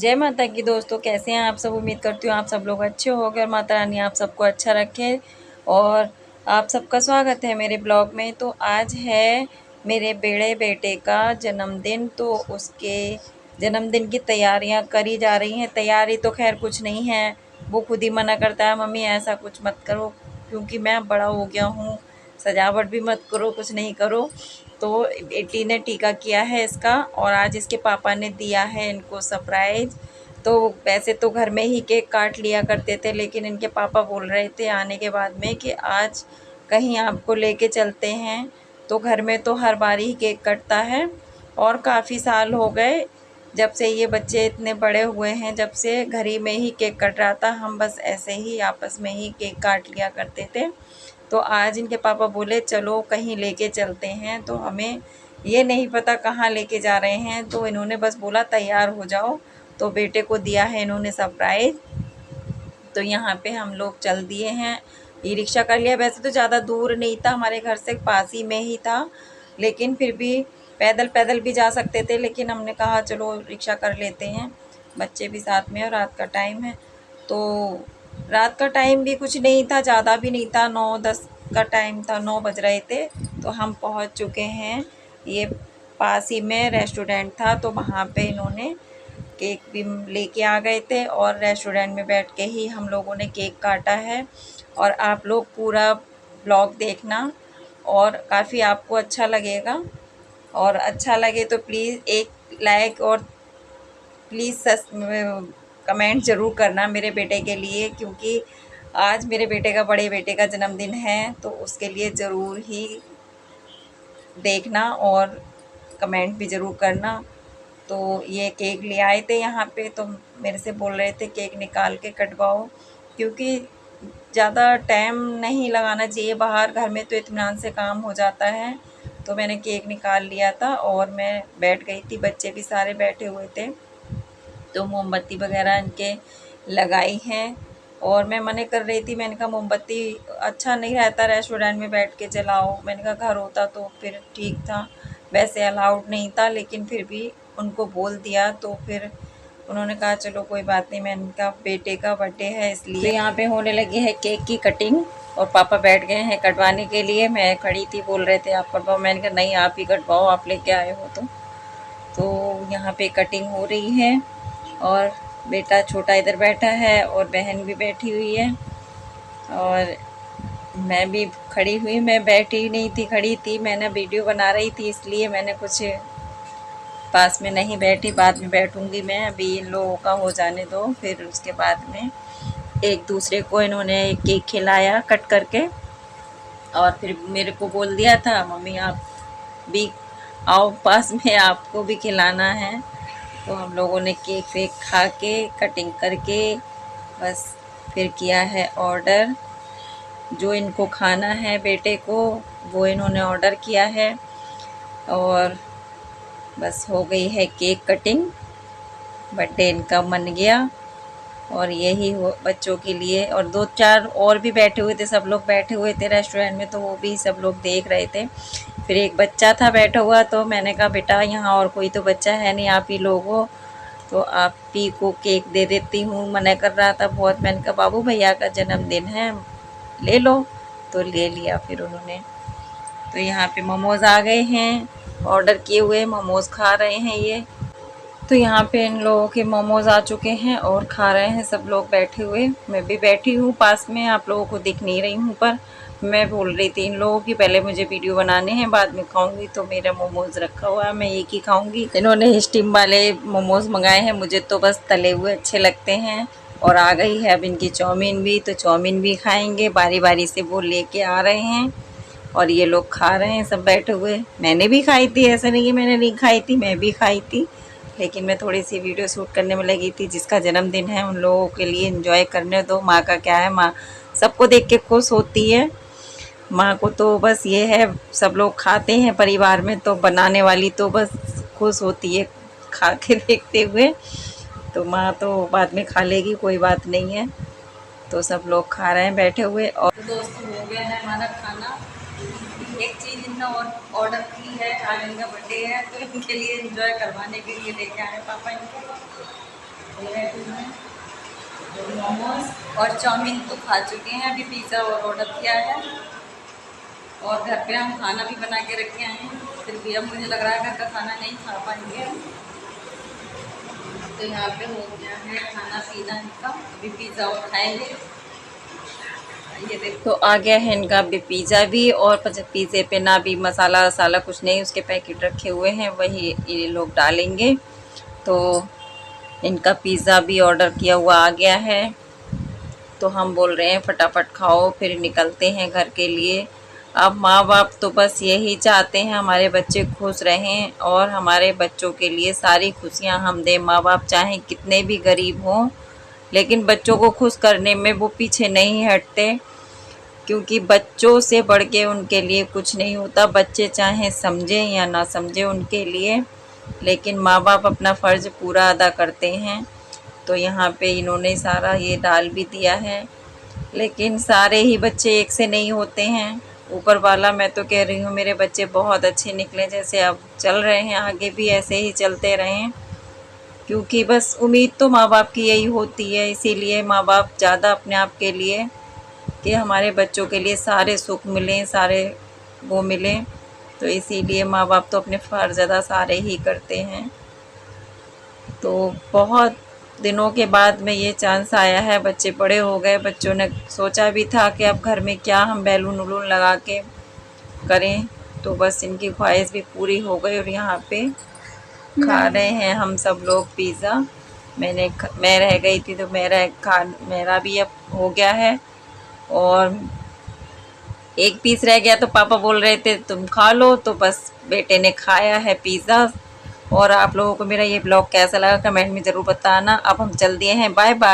जय माता की दोस्तों, कैसे हैं आप सब। उम्मीद करती हूँ आप सब लोग अच्छे होंगे और माता रानी आप सबको अच्छा रखे। और आप सबका स्वागत है मेरे ब्लॉग में। तो आज है मेरे बड़े बेटे का जन्मदिन, तो उसके जन्मदिन की तैयारियां करी जा रही हैं। तैयारी तो खैर कुछ नहीं है, वो खुद ही मना करता है, मम्मी ऐसा कुछ मत करो क्योंकि मैं बड़ा हो गया हूँ, सजावट भी मत करो, कुछ नहीं करो। तो बेटी ने टीका किया है इसका, और आज इसके पापा ने दिया है इनको सरप्राइज। तो वैसे तो घर में ही केक काट लिया करते थे, लेकिन इनके पापा बोल रहे थे आने के बाद में कि आज कहीं आपको लेके चलते हैं। तो घर में तो हर बार ही केक कटता है, और काफ़ी साल हो गए जब से ये बच्चे इतने बड़े हुए हैं, जब से घर ही में ही केक कट रहा था। हम बस ऐसे ही आपस में ही केक काट लिया करते थे। तो आज इनके पापा बोले चलो कहीं लेके चलते हैं, तो हमें ये नहीं पता कहाँ लेके जा रहे हैं। तो इन्होंने बस बोला तैयार हो जाओ, तो बेटे को दिया है इन्होंने सरप्राइज़। तो यहाँ पे हम लोग चल दिए हैं, ई रिक्शा कर लिया। वैसे तो ज़्यादा दूर नहीं था, हमारे घर से पास ही में ही था, लेकिन फिर भी पैदल पैदल भी जा सकते थे, लेकिन हमने कहा चलो रिक्शा कर लेते हैं, बच्चे भी साथ में और रात का टाइम है। तो रात का टाइम भी कुछ नहीं था, ज़्यादा भी नहीं था, 9-10 का टाइम था, 9 बज रहे थे। तो हम पहुंच चुके हैं, ये पास ही में रेस्टोरेंट था, तो वहाँ पे इन्होंने केक भी लेके आ गए थे, और रेस्टोरेंट में बैठ के ही हम लोगों ने केक काटा है। और आप लोग पूरा ब्लॉग देखना, और काफ़ी आपको अच्छा लगेगा। और अच्छा लगे तो प्लीज़ एक लाइक और प्लीज़ कमेंट ज़रूर करना मेरे बेटे के लिए, क्योंकि आज मेरे बेटे का, बड़े बेटे का जन्मदिन है, तो उसके लिए ज़रूर ही देखना और कमेंट भी ज़रूर करना। तो ये केक ले आए थे यहाँ पे, तो मेरे से बोल रहे थे केक निकाल के कटवाओ, क्योंकि ज़्यादा टाइम नहीं लगाना चाहिए बाहर, घर में तो इत्मीनान से काम हो जाता है। तो मैंने केक निकाल लिया था और मैं बैठ गई थी, बच्चे भी सारे बैठे हुए थे। तो मोमबत्ती वगैरह इनके लगाई हैं, और मैं मना कर रही थी, मैंने कहा मोमबत्ती अच्छा नहीं रहता रेस्टोरेंट में बैठ के जलाओ। मैंने कहा घर होता तो फिर ठीक था, वैसे अलाउड नहीं था, लेकिन फिर भी उनको बोल दिया। तो फिर उन्होंने कहा चलो कोई बात नहीं। मैंने कहा बेटे का बर्थडे है इसलिए। तो यहाँ पे होने लगी है केक की कटिंग, और पापा बैठ गए हैं कटवाने के लिए। मैं खड़ी थी, बोल रहे थे आप कटवाओ, मैंने कहा नहीं आप ही कटवाओ, आप लेके आए हो। तो यहाँ पे कटिंग हो रही है, और बेटा छोटा इधर बैठा है, और बहन भी बैठी हुई है, और मैं भी खड़ी हुई। मैं बैठी नहीं थी, खड़ी थी, मैंने वीडियो बना रही थी, इसलिए मैंने कुछ पास में नहीं बैठी, बाद में बैठूंगी मैं। अभी इन लोगों का हो जाने दो, फिर उसके बाद में एक दूसरे को इन्होंने केक खिलाया कट करके, और फिर मेरे को बोल दिया था मम्मी आप भी आओ पास में, आपको भी खिलाना है। तो हम लोगों ने केक वेक खा के कटिंग करके बस फिर किया है ऑर्डर। जो इनको खाना है बेटे को, वो इन्होंने ऑर्डर किया है, और बस हो गई है केक कटिंग। बर्थडे इनका मन गया, और यही हो बच्चों के लिए। और 2-4 और भी बैठे हुए थे, सब लोग बैठे हुए थे रेस्टोरेंट में, तो वो भी सब लोग देख रहे थे। फिर एक बच्चा था बैठा हुआ, तो मैंने कहा बेटा यहाँ और कोई तो बच्चा है नहीं, आप ही लोग हो, तो आप ही को केक दे देती हूँ। मना कर रहा था बहुत, मैंने कहा बाबू भैया का जन्मदिन है, ले लो। तो ले लिया फिर उन्होंने। तो यहाँ पे मोमोज़ आ गए हैं, ऑर्डर किए हुए मोमोज़ खा रहे हैं ये। तो यहाँ पे इन लोगों के मोमोज़ आ चुके हैं और खा रहे हैं सब लोग बैठे हुए। मैं भी बैठी हूँ पास में, आप लोगों को दिख नहीं रही हूँ, पर मैं बोल रही थी इन लोगों की पहले मुझे वीडियो बनाने हैं, बाद में खाऊंगी। तो मेरा मोमोज़ रखा हुआ है, मैं एक ही खाऊंगी। इन्होंने स्टीम वाले मोमोज़ मंगाए हैं, मुझे तो बस तले हुए अच्छे लगते हैं। और आ गई है अब इनकी चाउमीन भी, तो चाउमीन भी खाएँगे, बारी बारी से वो लेके आ रहे हैं, और ये लोग खा रहे हैं सब बैठे हुए। मैंने भी खाई थी, ऐसा नहीं कि मैंने नहीं खाई थी, मैं भी खाई थी, लेकिन मैं थोड़ी सी वीडियो शूट करने में लगी थी। जिसका जन्मदिन है उन लोगों के लिए एंजॉय करने दो। माँ का क्या है, माँ सबको देख के खुश होती है। माँ को तो बस ये है, सब लोग खाते हैं परिवार में, तो बनाने वाली तो बस खुश होती है खा के देखते हुए। तो माँ तो बाद में खा लेगी, कोई बात नहीं है। तो सब लोग खा रहे हैं बैठे हुए। और तो दोस्तों हो गया है हमारा खाना। एक चीज़ इनने और ऑर्डर की है, आज इनका बर्थडे है, तो इनके लिए एंजॉय करवाने के लिए लेके आए पापा इनको। मोमोज और चाउमीन तो खा चुके हैं, अभी पिज़्ज़ा और ऑर्डर किया है और घर पे हम खाना भी बना के रखे हैं। फिर भी अब मुझे लग रहा है घर का खाना नहीं खा पाएंगे, तो यहाँ पे हो गया है खाना पीना इनका। अभी पिज़्ज़ा और खाएंगे। ये देखो तो आ गया है इनका भी पिज़्ज़ा भी, और पिज़्ज़े पे ना भी मसाला वसाला कुछ नहीं, उसके पैकेट रखे हुए हैं वही ये लोग डालेंगे। तो इनका पिज़्ज़ा भी ऑर्डर किया हुआ आ गया है, तो हम बोल रहे हैं फटाफट खाओ फिर निकलते हैं घर के लिए। अब माँ बाप तो बस यही चाहते हैं हमारे बच्चे खुश रहें और हमारे बच्चों के लिए सारी खुशियाँ हम दें। माँ बाप चाहे कितने भी गरीब हों, लेकिन बच्चों को खुश करने में वो पीछे नहीं हटते, क्योंकि बच्चों से बढ़ के उनके लिए कुछ नहीं होता। बच्चे चाहे समझें या ना समझें उनके लिए, लेकिन माँ बाप अपना फ़र्ज़ पूरा अदा करते हैं। तो यहाँ पे इन्होंने सारा ये डाल भी दिया है, लेकिन सारे ही बच्चे एक से नहीं होते हैं। ऊपर वाला मैं तो कह रही हूँ मेरे बच्चे बहुत अच्छे निकले, जैसे अब चल रहे हैं आगे भी ऐसे ही चलते रहें, क्योंकि बस उम्मीद तो माँ बाप की यही होती है। इसीलिए माँ बाप ज़्यादा अपने आप के लिए कि हमारे बच्चों के लिए सारे सुख मिलें, सारे वो मिलें, तो इसीलिए माँ बाप तो अपने फ़र्ज़ अदा सारे ही करते हैं। तो बहुत दिनों के बाद में ये चांस आया है, बच्चे बड़े हो गए। बच्चों ने सोचा भी था कि अब घर में क्या हम बैलून वलून लगा के करें, तो बस इनकी ख्वाहिश भी पूरी हो गई और यहाँ पे खा रहे हैं हम सब लोग पिज़्ज़ा। मैं रह गई थी तो मेरा भी अब हो गया है, और एक पीस रह गया तो पापा बोल रहे थे तुम खा लो, तो बस बेटे ने खाया है पिज़्ज़ा। और आप लोगों को मेरा ये ब्लॉग कैसा लगा कमेंट में ज़रूर बताना। अब हम चल दिए हैं, बाय बाय।